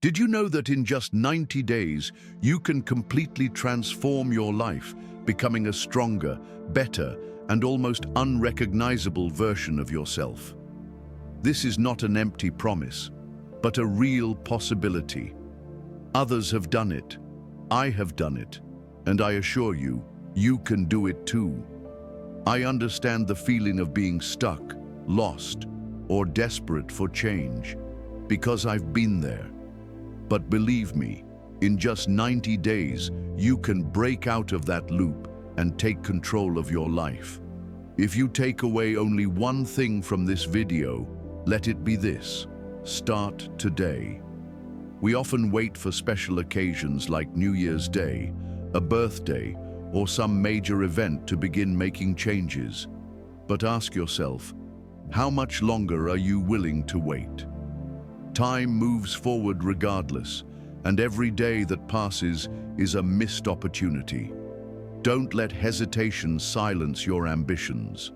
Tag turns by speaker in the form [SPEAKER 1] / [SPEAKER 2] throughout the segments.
[SPEAKER 1] Did you know that in just 90 days, you can completely transform your life, becoming a stronger, better, and almost unrecognizable version of yourself? This is not an empty promise, but a real possibility. Others have done it. I have done it. And I assure you, you can do it too. I understand the feeling of being stuck, lost, or desperate for change, because I've been there. But believe me, in just 90 days, you can break out of that loop and take control of your life. If you take away only one thing from this video, let it be this: start today. We often wait for special occasions like New Year's Day, a birthday, or some major event to begin making changes. But ask yourself, how much longer are you willing to wait? Time moves forward regardless, and every day that passes is a missed opportunity. Don't let hesitation silence your ambitions.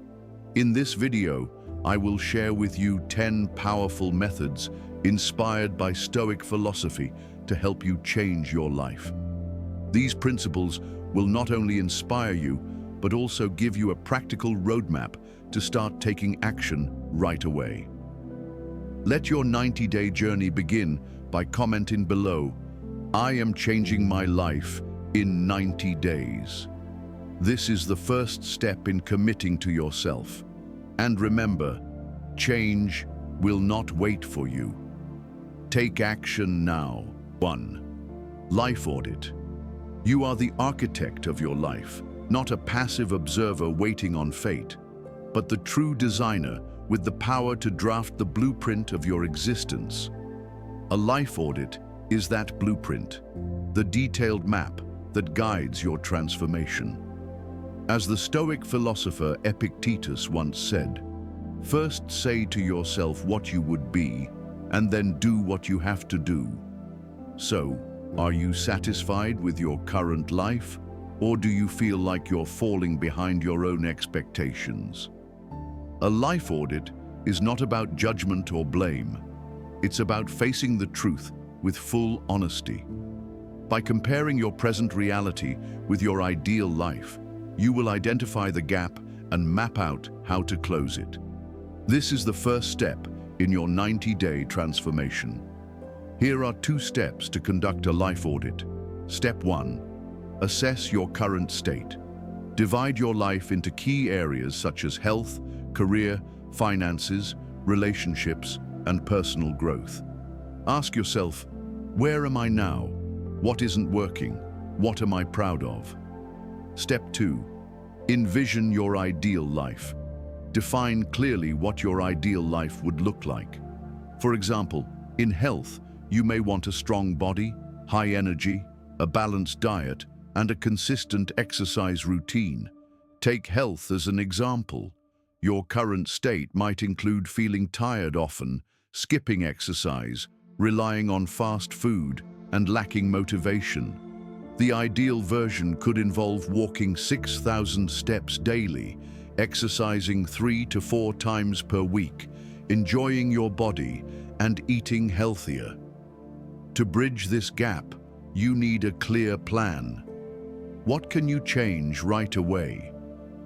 [SPEAKER 1] In this video, I will share with you 10 powerful methods inspired by Stoic philosophy to help you change your life. These principles will not only inspire you, but also give you a practical roadmap to start taking action right away. Let your 90-day journey begin by commenting below, "I am changing my life in 90 days." This is the first step in committing to yourself. And remember, change will not wait for you. Take action now. 1. Life audit. You are the architect of your life, not a passive observer waiting on fate, but the true designer with the power to draft the blueprint of your existence. A life audit is that blueprint, the detailed map that guides your transformation. As the Stoic philosopher Epictetus once said, "First say to yourself what you would be, and then do what you have to do." So, are you satisfied with your current life, or do you feel like you're falling behind your own expectations? A life audit is not about judgment or blame. It's about facing the truth with full honesty. By comparing your present reality with your ideal life, you will identify the gap and map out how to close it. This is the first step in your 90-day transformation. Here are 2 steps to conduct a life audit. Step 1. Assess your current state. Divide your life into key areas such as health, career, finances, relationships, and personal growth. Ask yourself, where am I now? What isn't working? What am I proud of? Step 2. Envision your ideal life. Define clearly what your ideal life would look like. For example, in health, you may want a strong body, high energy, a balanced diet, and a consistent exercise routine. Take health as an example. Your current state might include feeling tired often, skipping exercise, relying on fast food, and lacking motivation. The ideal version could involve walking 6,000 steps daily, exercising 3 to 4 times per week, enjoying your body, and eating healthier. To bridge this gap, you need a clear plan. What can you change right away?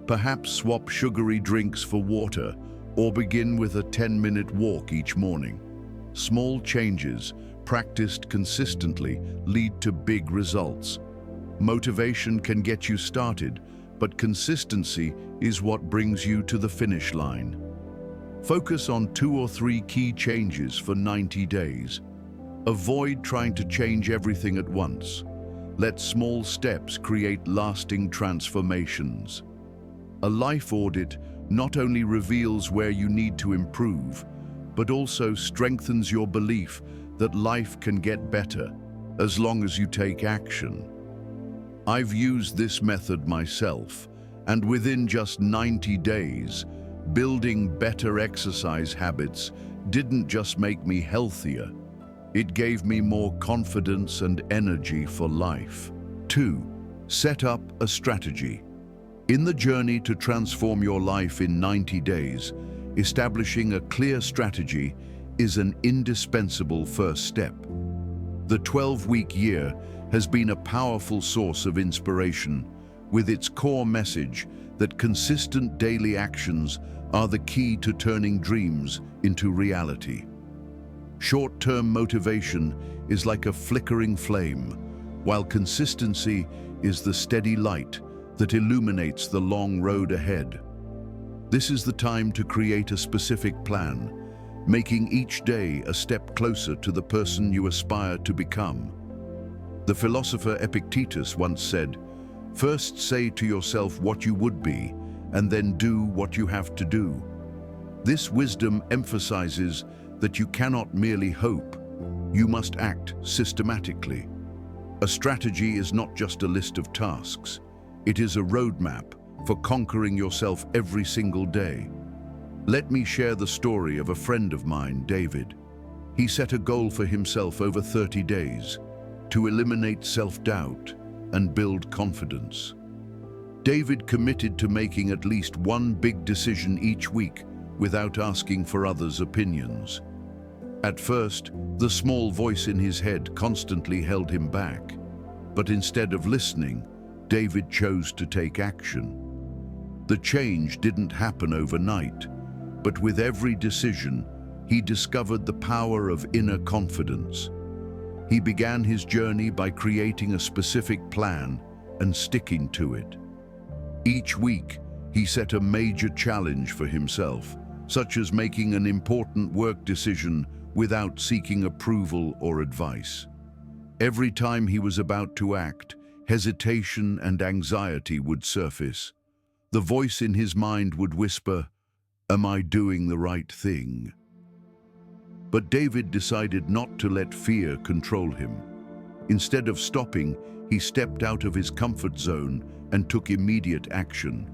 [SPEAKER 1] Perhaps swap sugary drinks for water, or begin with a 10-minute walk each morning. Small changes, practiced consistently, lead to big results. Motivation can get you started, but consistency is what brings you to the finish line. Focus on 2 or 3 key changes for 90 days. Avoid trying to change everything at once. Let small steps create lasting transformations. A life audit not only reveals where you need to improve, but also strengthens your belief that life can get better as long as you take action. I've used this method myself, and within just 90 days, building better exercise habits didn't just make me healthier, it gave me more confidence and energy for life. 2. Set up a strategy. In the journey to transform your life in 90 days, establishing a clear strategy is an indispensable first step. The 12-week year has been a powerful source of inspiration, with its core message that consistent daily actions are the key to turning dreams into reality. Short-term motivation is like a flickering flame, while consistency is the steady light that illuminates the long road ahead. This is the time to create a specific plan, making each day a step closer to the person you aspire to become. The philosopher Epictetus once said, "First say to yourself what you would be, and then do what you have to do." This wisdom emphasizes that you cannot merely hope, you must act systematically. A strategy is not just a list of tasks, it is a roadmap for conquering yourself every single day. Let me share the story of a friend of mine, David. He set a goal for himself over 30 days to eliminate self-doubt and build confidence. David committed to making at least one big decision each week without asking for others' opinions. At first, the small voice in his head constantly held him back, but instead of listening, David chose to take action. The change didn't happen overnight, but with every decision, he discovered the power of inner confidence. He began his journey by creating a specific plan and sticking to it. Each week, he set a major challenge for himself, such as making an important work decision without seeking approval or advice. Every time he was about to act, hesitation and anxiety would surface. The voice in his mind would whisper, "Am I doing the right thing?" But David decided not to let fear control him. Instead of stopping, he stepped out of his comfort zone and took immediate action.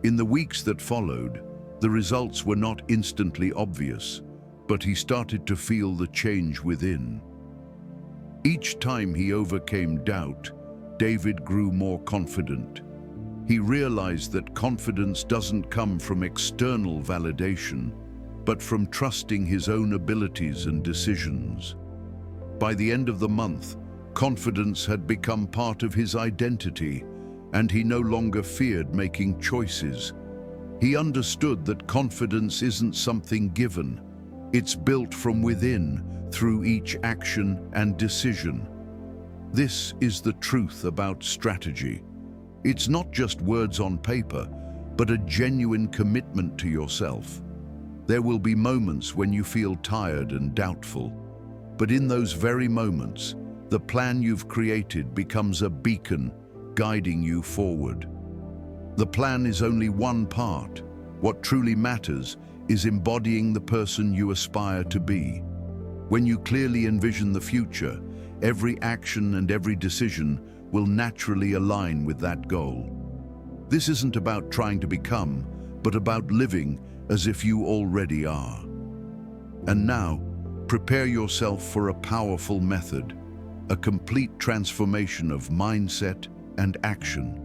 [SPEAKER 1] In the weeks that followed, the results were not instantly obvious, but he started to feel the change within. Each time he overcame doubt, David grew more confident. He realized that confidence doesn't come from external validation, but from trusting his own abilities and decisions. By the end of the month, confidence had become part of his identity, and he no longer feared making choices. He understood that confidence isn't something given. It's built from within, through each action and decision. This is the truth about strategy. It's not just words on paper, but a genuine commitment to yourself. There will be moments when you feel tired and doubtful, but in those very moments, the plan you've created becomes a beacon guiding you forward. The plan is only one part. What truly matters is embodying the person you aspire to be. When you clearly envision the future, every action and every decision will naturally align with that goal. This isn't about trying to become, but about living as if you already are. And now, prepare yourself for a powerful method, a complete transformation of mindset and action.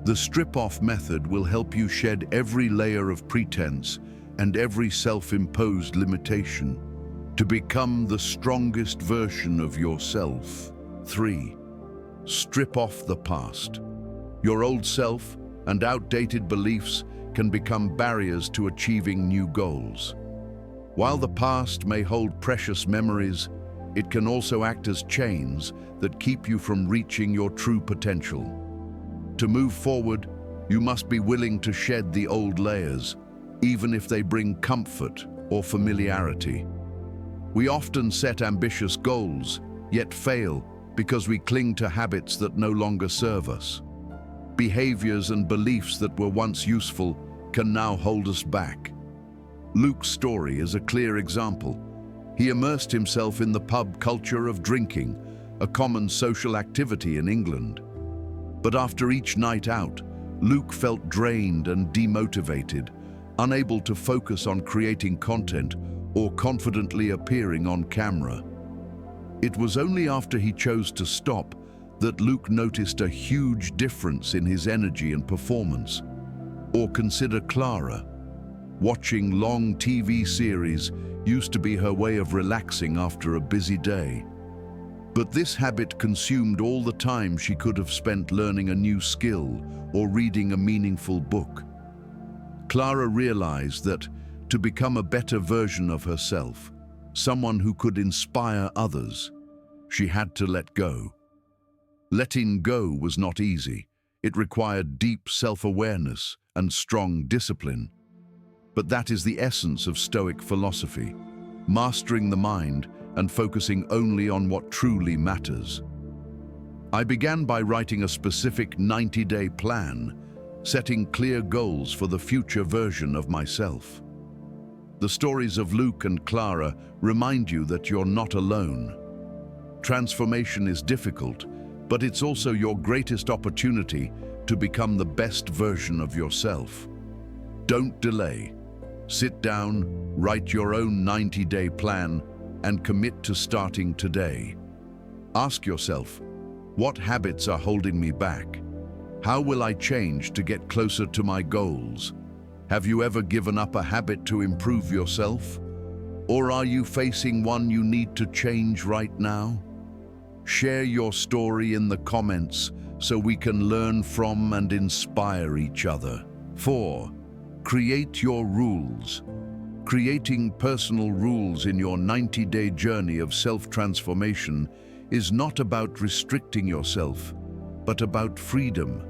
[SPEAKER 1] The strip-off method will help you shed every layer of pretense and every self-imposed limitation to become the strongest version of yourself. 3. Strip off the past. Your old self and outdated beliefs can become barriers to achieving new goals. While the past may hold precious memories, it can also act as chains that keep you from reaching your true potential. To move forward, you must be willing to shed the old layers, even if they bring comfort or familiarity. We often set ambitious goals, yet fail because we cling to habits that no longer serve us. Behaviors and beliefs that were once useful can now hold us back. Luke's story is a clear example. He immersed himself in the pub culture of drinking, a common social activity in England. But after each night out, Luke felt drained and demotivated, unable to focus on creating content or confidently appearing on camera. It was only after he chose to stop that Luke noticed a huge difference in his energy and performance. Or consider Clara. Watching long TV series used to be her way of relaxing after a busy day. But this habit consumed all the time she could have spent learning a new skill or reading a meaningful book. Clara realized that to become a better version of herself, someone who could inspire others, she had to let go. Letting go was not easy. It required deep self-awareness and strong discipline. But that is the essence of Stoic philosophy, mastering the mind and focusing only on what truly matters. I began by writing a specific 90-day plan, setting clear goals for the future version of myself. The stories of Luke and Clara remind you that you're not alone. Transformation is difficult, but it's also your greatest opportunity to become the best version of yourself. Don't delay. Sit down, write your own 90-day plan, and commit to starting today. Ask yourself, what habits are holding me back? How will I change to get closer to my goals? Have you ever given up a habit to improve yourself? Or are you facing one you need to change right now? Share your story in the comments so we can learn from and inspire each other. 4. Create your rules. Creating personal rules in your 90-day journey of self-transformation is not about restricting yourself, but about freedom.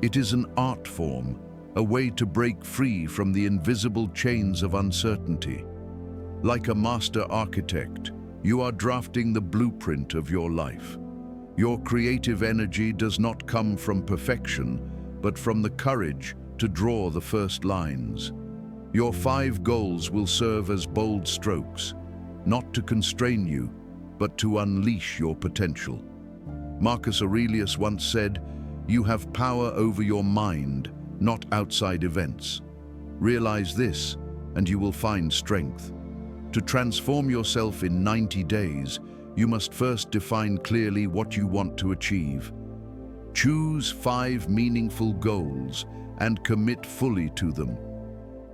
[SPEAKER 1] It is an art form, a way to break free from the invisible chains of uncertainty. Like a master architect, you are drafting the blueprint of your life. Your creative energy does not come from perfection, but from the courage to draw the first lines. Your 5 goals will serve as bold strokes, not to constrain you, but to unleash your potential. Marcus Aurelius once said, "You have power over your mind, not outside events." Realize this, and you will find strength. To transform yourself in 90 days, you must first define clearly what you want to achieve. Choose 5 meaningful goals and commit fully to them.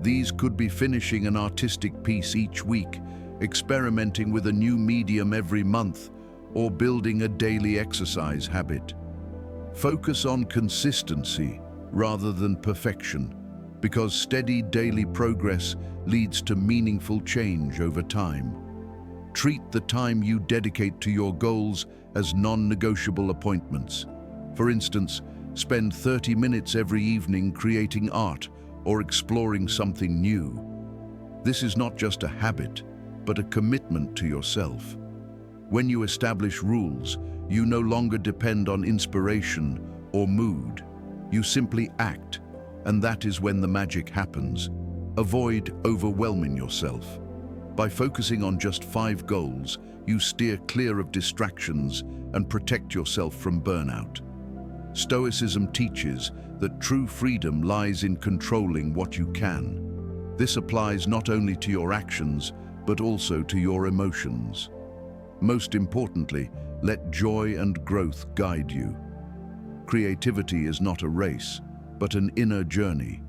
[SPEAKER 1] These could be finishing an artistic piece each week, experimenting with a new medium every month, or building a daily exercise habit. Focus on consistency rather than perfection, because steady daily progress leads to meaningful change over time. Treat the time you dedicate to your goals as non-negotiable appointments. For instance, spend 30 minutes every evening creating art or exploring something new. This is not just a habit, but a commitment to yourself. When you establish rules, you no longer depend on inspiration or mood. You simply act, and that is when the magic happens. Avoid overwhelming yourself. By focusing on just 5 goals, you steer clear of distractions and protect yourself from burnout. Stoicism teaches that true freedom lies in controlling what you can. This applies not only to your actions, but also to your emotions. Most importantly, let joy and growth guide you. Creativity is not a race, but an inner journey.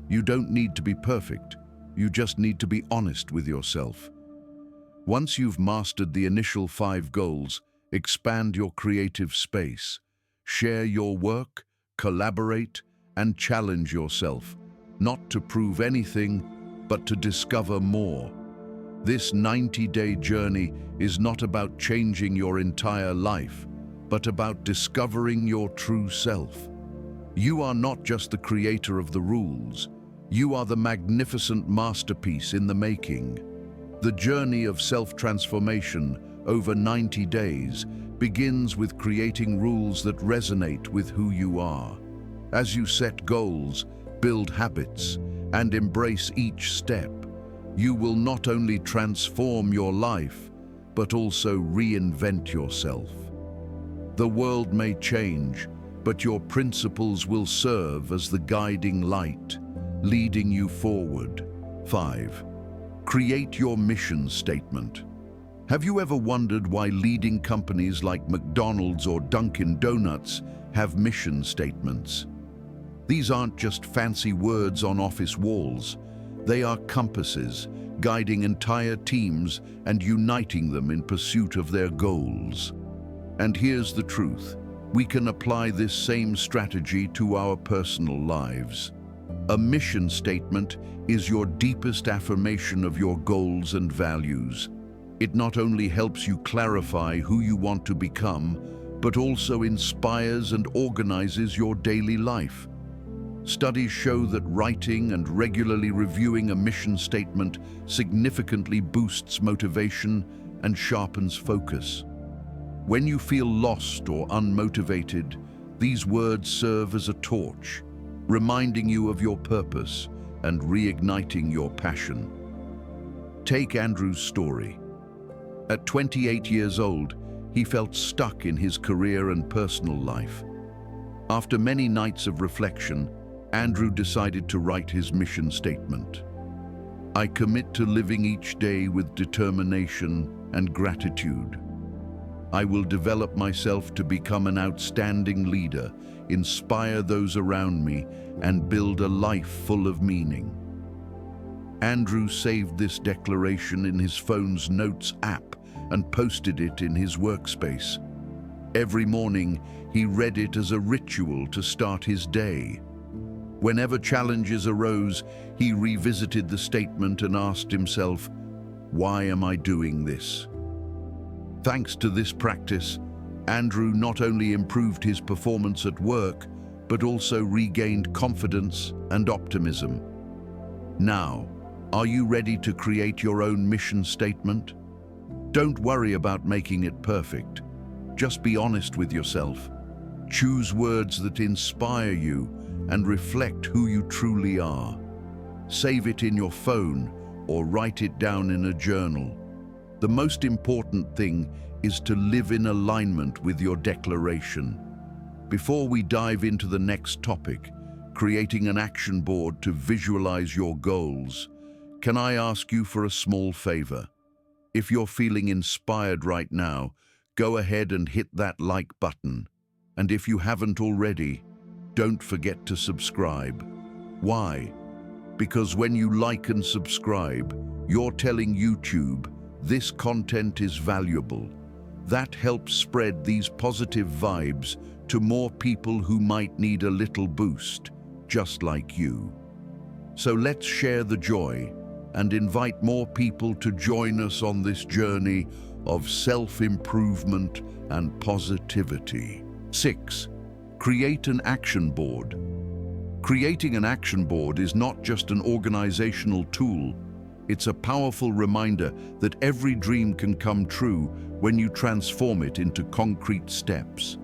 [SPEAKER 1] You don't need to be perfect, you just need to be honest with yourself. Once you've mastered the initial 5 goals, expand your creative space. Share your work, collaborate, and challenge yourself, not to prove anything, but to discover more. This 90-day journey is not about changing your entire life, but about discovering your true self. You are not just the creator of the rules, you are the magnificent masterpiece in the making. The journey of self-transformation over 90 days begins with creating rules that resonate with who you are. As you set goals, build habits, and embrace each step, you will not only transform your life, but also reinvent yourself. The world may change, but your principles will serve as the guiding light, leading you forward. 5. Create your mission statement. Have you ever wondered why leading companies like McDonald's or Dunkin' Donuts have mission statements? These aren't just fancy words on office walls. They are compasses, guiding entire teams and uniting them in pursuit of their goals. And here's the truth. We can apply this same strategy to our personal lives. A mission statement is your deepest affirmation of your goals and values. It not only helps you clarify who you want to become, but also inspires and organizes your daily life. Studies show that writing and regularly reviewing a mission statement significantly boosts motivation and sharpens focus. When you feel lost or unmotivated, these words serve as a torch, reminding you of your purpose and reigniting your passion. Take Andrew's story. At 28 years old, he felt stuck in his career and personal life. After many nights of reflection, Andrew decided to write his mission statement. I commit to living each day with determination and gratitude. I will develop myself to become an outstanding leader, inspire those around me, and build a life full of meaning. Andrew saved this declaration in his phone's Notes app and posted it in his workspace. Every morning, he read it as a ritual to start his day. Whenever challenges arose, he revisited the statement and asked himself, "Why am I doing this?" Thanks to this practice, Andrew not only improved his performance at work, but also regained confidence and optimism. Now, are you ready to create your own mission statement? Don't worry about making it perfect. Just be honest with yourself. Choose words that inspire you and reflect who you truly are. Save it in your phone or write it down in a journal. The most important thing is to live in alignment with your declaration. Before we dive into the next topic, creating an action board to visualize your goals, can I ask you for a small favor? If you're feeling inspired right now, go ahead and hit that like button. And if you haven't already, don't forget to subscribe. Why? Because when you like and subscribe, you're telling YouTube, this content is valuable. That helps spread these positive vibes to more people who might need a little boost, just like you. So let's share the joy and invite more people to join us on this journey of self-improvement and positivity. 6. Create an action board. Creating an action board is not just an organizational tool. It's a powerful reminder that every dream can come true when you transform it into concrete steps.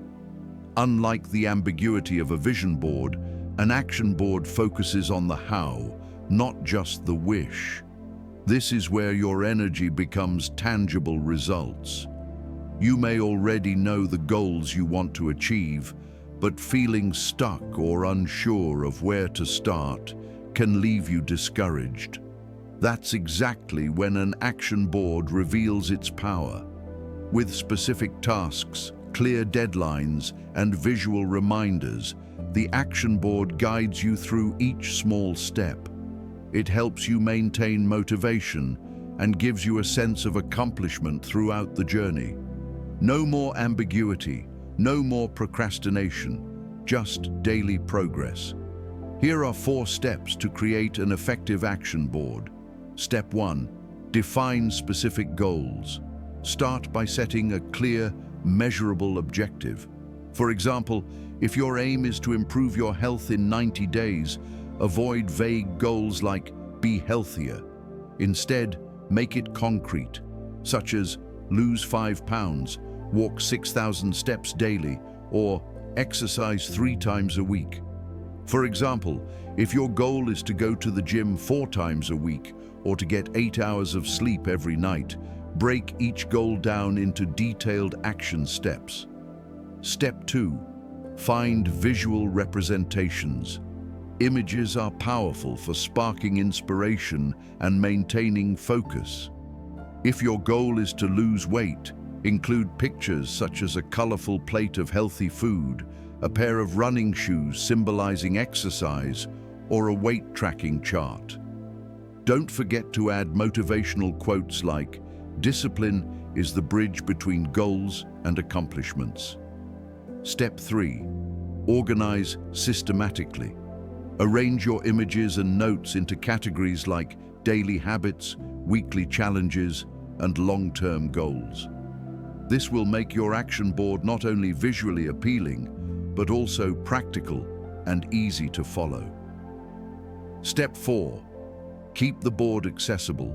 [SPEAKER 1] Unlike the ambiguity of a vision board, an action board focuses on the how, not just the wish. This is where your energy becomes tangible results. You may already know the goals you want to achieve, but feeling stuck or unsure of where to start can leave you discouraged. That's exactly when an action board reveals its power. With specific tasks, clear deadlines, and visual reminders, the action board guides you through each small step. It helps you maintain motivation and gives you a sense of accomplishment throughout the journey. No more ambiguity, no more procrastination, just daily progress. Here are 4 steps to create an effective action board. Step 1. Define specific goals. Start by setting a clear, measurable objective. For example, if your aim is to improve your health in 90 days, avoid vague goals like be healthier. Instead, make it concrete, such as lose 5 pounds, walk 6,000 steps daily, or exercise 3 times a week. For example, if your goal is to go to the gym 4 times a week or to get 8 hours of sleep every night, break each goal down into detailed action steps. Step 2. Find visual representations. Images are powerful for sparking inspiration and maintaining focus. If your goal is to lose weight, include pictures such as a colorful plate of healthy food, a pair of running shoes symbolizing exercise, or a weight tracking chart. Don't forget to add motivational quotes like, "Discipline is the bridge between goals and accomplishments. Step 3. Organize systematically. Arrange your images and notes into categories like daily habits, weekly challenges, and long-term goals. This will make your action board not only visually appealing, but also practical and easy to follow. Step 4. Keep the board accessible.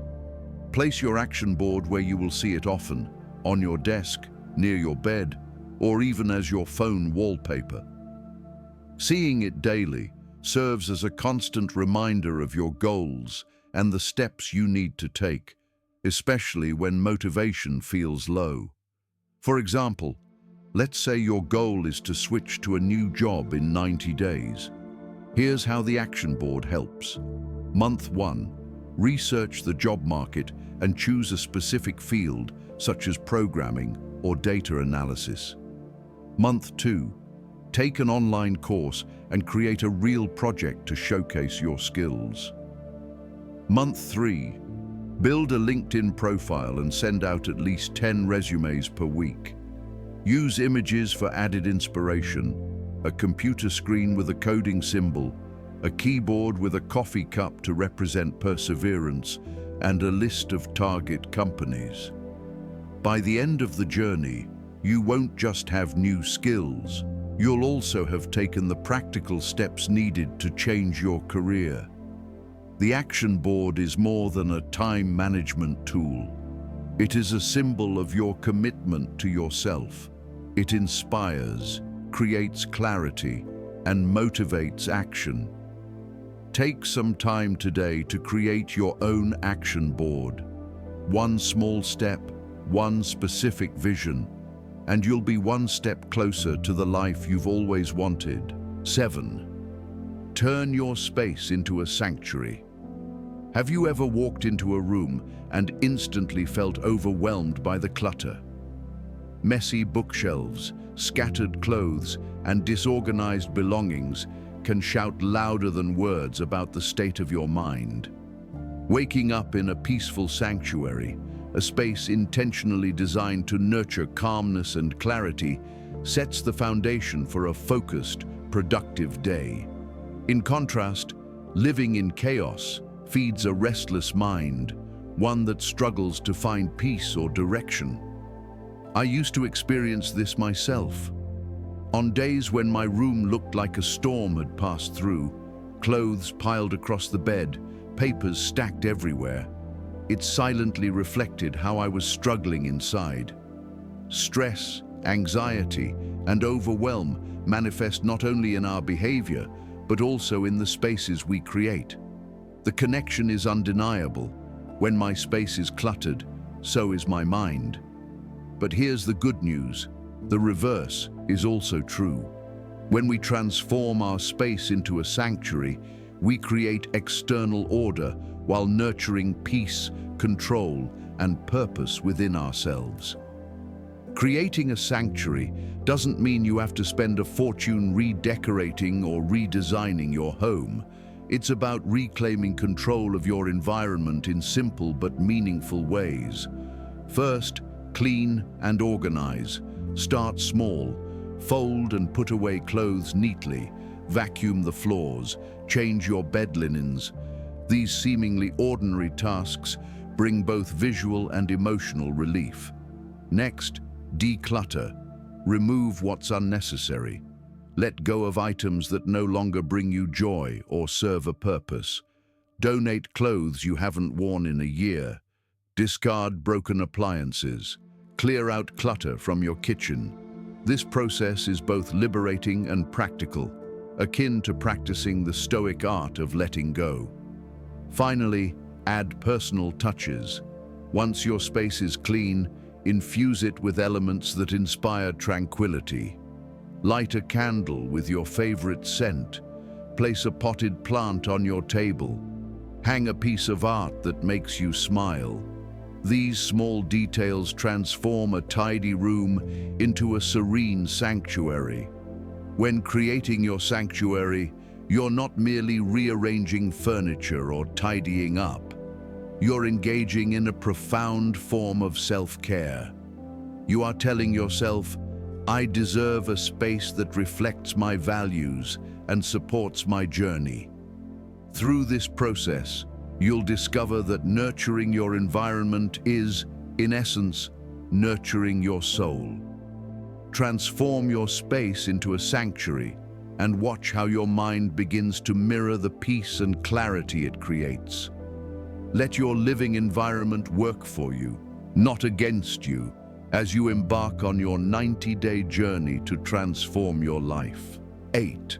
[SPEAKER 1] Place your action board where you will see it often, on your desk, near your bed, or even as your phone wallpaper. Seeing it daily serves as a constant reminder of your goals and the steps you need to take, especially when motivation feels low. For example, let's say your goal is to switch to a new job in 90 days. Here's how the action board helps. Month 1. Research the job market and choose a specific field, such as programming or data analysis. Month 2. Take an online course and create a real project to showcase your skills. Month 3. Build a LinkedIn profile and send out at least 10 resumes per week. Use images for added inspiration, a computer screen with a coding symbol, a keyboard with a coffee cup to represent perseverance, and a list of target companies. By the end of the journey, you won't just have new skills, you'll also have taken the practical steps needed to change your career. The action board is more than a time management tool. It is a symbol of your commitment to yourself. It inspires, creates clarity, and motivates action. Take some time today to create your own action board. One small step, one specific vision, and you'll be one step closer to the life you've always wanted. 7. Turn your space into a sanctuary. Have you ever walked into a room and instantly felt overwhelmed by the clutter? Messy bookshelves, scattered clothes, and disorganized belongings can shout louder than words about the state of your mind. Waking up in a peaceful sanctuary, a space intentionally designed to nurture calmness and clarity, sets the foundation for a focused, productive day. In contrast, living in chaos feeds a restless mind, one that struggles to find peace or direction. I used to experience this myself. On days when my room looked like a storm had passed through, clothes piled across the bed, papers stacked everywhere, it silently reflected how I was struggling inside. Stress, anxiety, and overwhelm manifest not only in our behavior, but also in the spaces we create. The connection is undeniable. When my space is cluttered, so is my mind. But here's the good news. The reverse is also true. When we transform our space into a sanctuary, we create external order while nurturing peace, control, and purpose within ourselves. Creating a sanctuary doesn't mean you have to spend a fortune redecorating or redesigning your home. It's about reclaiming control of your environment in simple but meaningful ways. First, clean and organize. Start small. Fold and put away clothes neatly. Vacuum the floors. Change your bed linens. These seemingly ordinary tasks bring both visual and emotional relief. Next, declutter. Remove what's unnecessary. Let go of items that no longer bring you joy or serve a purpose. Donate clothes you haven't worn in a year. Discard broken appliances. Clear out clutter from your kitchen. This process is both liberating and practical, akin to practicing the Stoic art of letting go. Finally, add personal touches. Once your space is clean, infuse it with elements that inspire tranquility. Light a candle with your favorite scent. Place a potted plant on your table. Hang a piece of art that makes you smile. These small details transform a tidy room into a serene sanctuary. When creating your sanctuary, you're not merely rearranging furniture or tidying up. you're engaging in a profound form of self-care. You are telling yourself, I deserve a space that reflects my values and supports my journey. Through this process, you'll discover that nurturing your environment is, in essence, nurturing your soul. Transform your space into a sanctuary and watch how your mind begins to mirror the peace and clarity it creates. Let your living environment work for you, not against you, as you embark on your 90-day journey to transform your life. 8.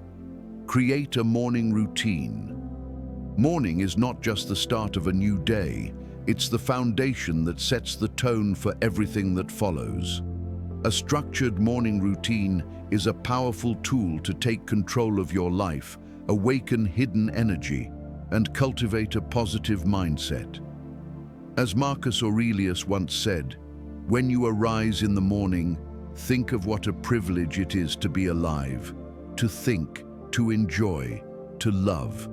[SPEAKER 1] Create a morning routine. Morning is not just the start of a new day, it's the foundation that sets the tone for everything that follows. A structured morning routine is a powerful tool to take control of your life, awaken hidden energy, and cultivate a positive mindset. As Marcus Aurelius once said, when you arise in the morning, think of what a privilege it is to be alive, to think, to enjoy, to love.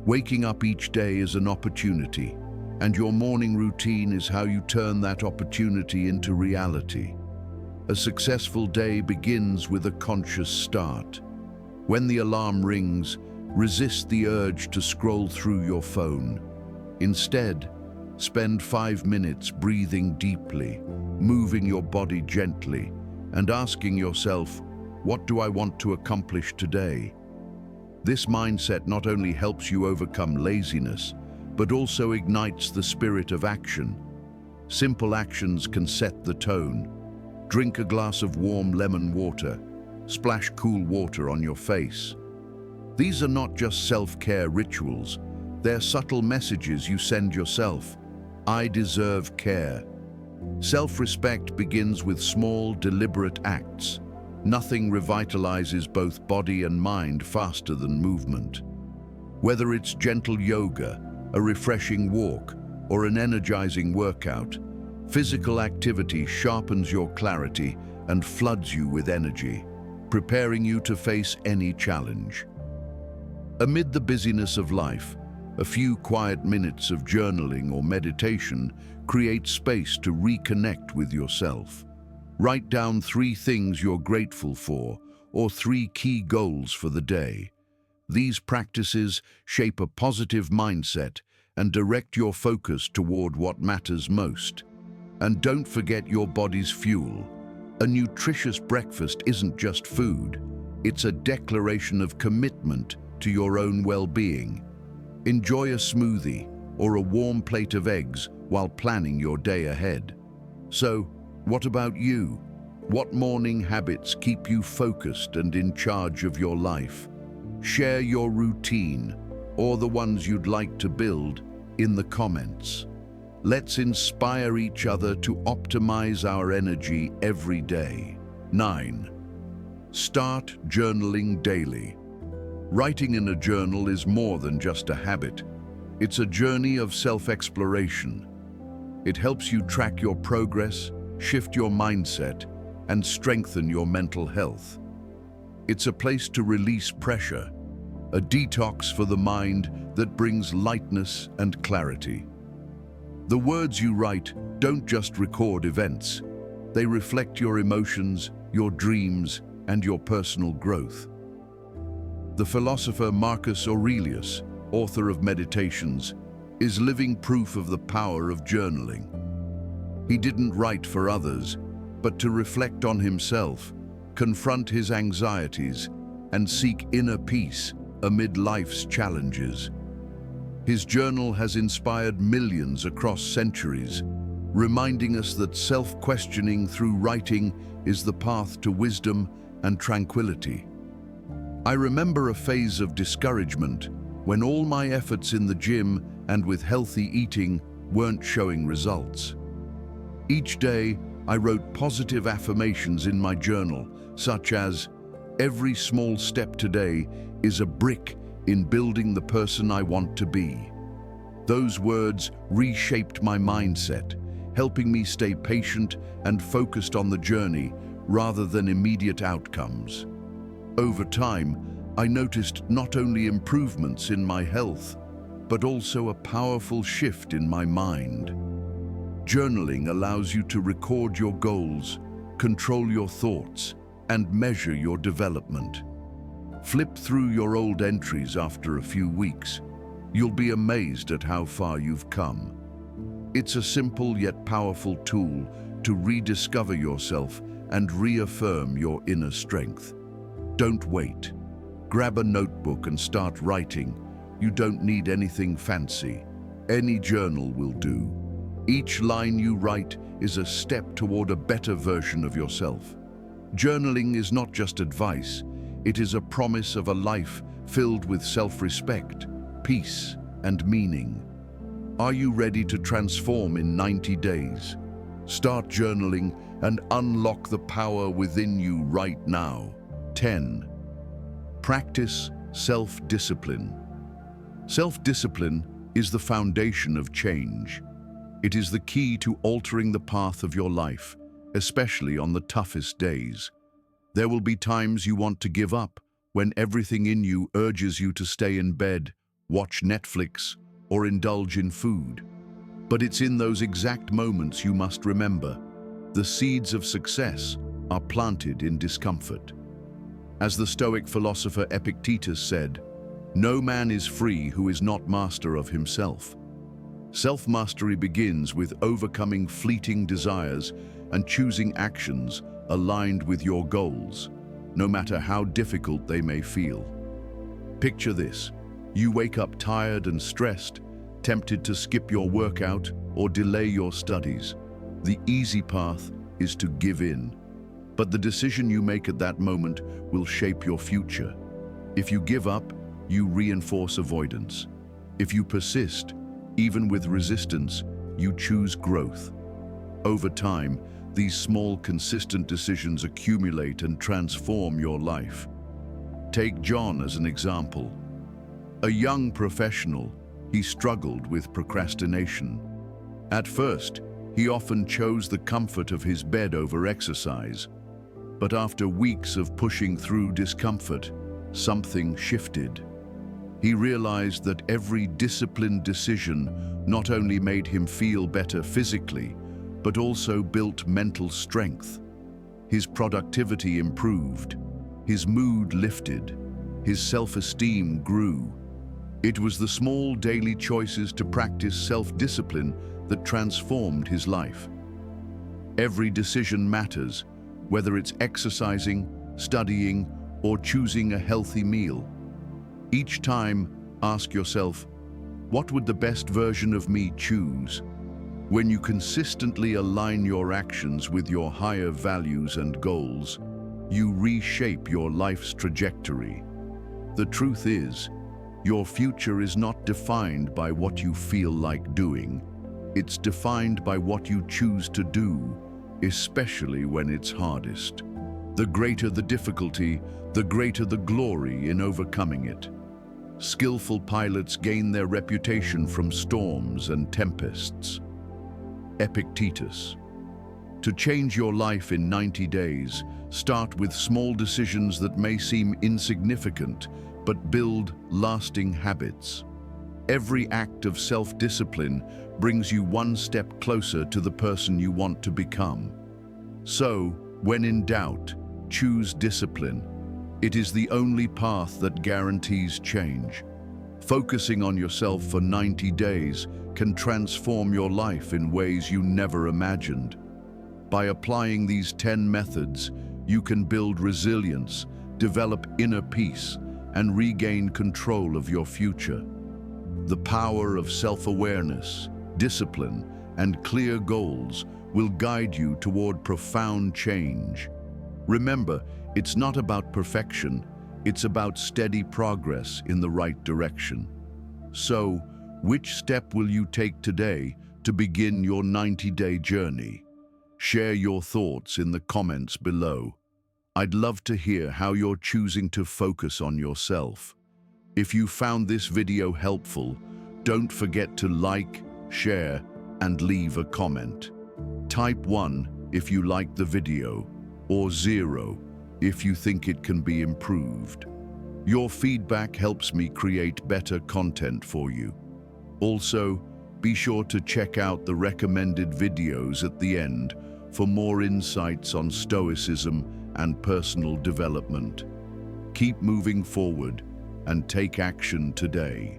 [SPEAKER 1] Waking up each day is an opportunity, and your morning routine is how you turn that opportunity into reality. A successful day begins with a conscious start. When the alarm rings, resist the urge to scroll through your phone. Instead, spend 5 minutes breathing deeply, moving your body gently, and asking yourself, what do I want to accomplish today? This mindset not only helps you overcome laziness, but also ignites the spirit of action. Simple actions can set the tone. Drink a glass of warm lemon water. Splash cool water on your face. These are not just self-care rituals, they're subtle messages you send yourself. I deserve care. Self-respect begins with small, deliberate acts. Nothing revitalizes both body and mind faster than movement. Whether it's gentle yoga, a refreshing walk, or an energizing workout, physical activity sharpens your clarity and floods you with energy, preparing you to face any challenge. Amid the busyness of life, a few quiet minutes of journaling or meditation create space to reconnect with yourself. Write down 3 things you're grateful for, or 3 key goals for the day. These practices shape a positive mindset and direct your focus toward what matters most. And don't forget your body's fuel. A nutritious breakfast isn't just food, it's a declaration of commitment to your own well-being. Enjoy a smoothie or a warm plate of eggs while planning your day ahead. So, what about you? What morning habits keep you focused and in charge of your life? Share your routine, or the ones you'd like to build, in the comments. Let's inspire each other to optimize our energy every day. 9. Start journaling daily. Writing in a journal is more than just a habit. It's a journey of self-exploration. It helps you track your progress, shift your mindset, and strengthen your mental health. It's a place to release pressure, a detox for the mind that brings lightness and clarity. The words you write don't just record events. They reflect your emotions, your dreams, and your personal growth. The philosopher Marcus Aurelius, author of Meditations, is living proof of the power of journaling. He didn't write for others, but to reflect on himself, confront his anxieties, and seek inner peace amid life's challenges. His journal has inspired millions across centuries, reminding us that self-questioning through writing is the path to wisdom and tranquility. I remember a phase of discouragement when all my efforts in the gym and with healthy eating weren't showing results. Each day, I wrote positive affirmations in my journal, such as, "Every small step today is a brick in building the person I want to be." Those words reshaped my mindset, helping me stay patient and focused on the journey rather than immediate outcomes. Over time, I noticed not only improvements in my health, but also a powerful shift in my mind. Journaling allows you to record your goals, control your thoughts, and measure your development. Flip through your old entries after a few weeks. You'll be amazed at how far you've come. It's a simple yet powerful tool to rediscover yourself and reaffirm your inner strength. Don't wait. Grab a notebook and start writing. You don't need anything fancy. Any journal will do. Each line you write is a step toward a better version of yourself. Journaling is not just advice, it is a promise of a life filled with self-respect, peace, and meaning. Are you ready to transform in 90 days? Start journaling and unlock the power within you right now. 10. Practice self-discipline. Self-discipline is the foundation of change. It is the key to altering the path of your life, especially on the toughest days. There will be times you want to give up, when everything in you urges you to stay in bed, watch Netflix, or indulge in food. But it's in those exact moments you must remember, the seeds of success are planted in discomfort. As the Stoic philosopher Epictetus said, "No man is free who is not master of himself." Self-mastery begins with overcoming fleeting desires and choosing actions aligned with your goals, no matter how difficult they may feel. Picture this. You wake up tired and stressed, tempted to skip your workout or delay your studies. The easy path is to give in. But the decision you make at that moment will shape your future. If you give up, you reinforce avoidance. If you persist, even with resistance, you choose growth. Over time, these small, consistent decisions accumulate and transform your life. Take John as an example. A young professional, he struggled with procrastination. At first, he often chose the comfort of his bed over exercise. But after weeks of pushing through discomfort, something shifted. He realized that every disciplined decision not only made him feel better physically, but also built mental strength. His productivity improved, his mood lifted, his self-esteem grew. It was the small daily choices to practice self-discipline that transformed his life. Every decision matters, whether it's exercising, studying, or choosing a healthy meal. Each time, ask yourself, what would the best version of me choose? When you consistently align your actions with your higher values and goals, you reshape your life's trajectory. The truth is, your future is not defined by what you feel like doing. It's defined by what you choose to do, especially when it's hardest. The greater the difficulty, the greater the glory in overcoming it. Skillful pilots gain their reputation from storms and tempests. Epictetus. To change your life in 90 days, start with small decisions that may seem insignificant, but build lasting habits. Every act of self-discipline brings you one step closer to the person you want to become. So, when in doubt, choose discipline. It is the only path that guarantees change. Focusing on yourself for 90 days can transform your life in ways you never imagined. By applying these 10 methods, you can build resilience, develop inner peace, and regain control of your future. The power of self-awareness, discipline, and clear goals will guide you toward profound change. Remember, it's not about perfection, it's about steady progress in the right direction. So, which step will you take today to begin your 90-day journey? Share your thoughts in the comments below. I'd love to hear how you're choosing to focus on yourself. If you found this video helpful, don't forget to like, share, and leave a comment. Type 1 if you liked the video, or 0 if you think it can be improved. Your feedback helps me create better content for you. Also, be sure to check out the recommended videos at the end for more insights on Stoicism and personal development. Keep moving forward and take action today.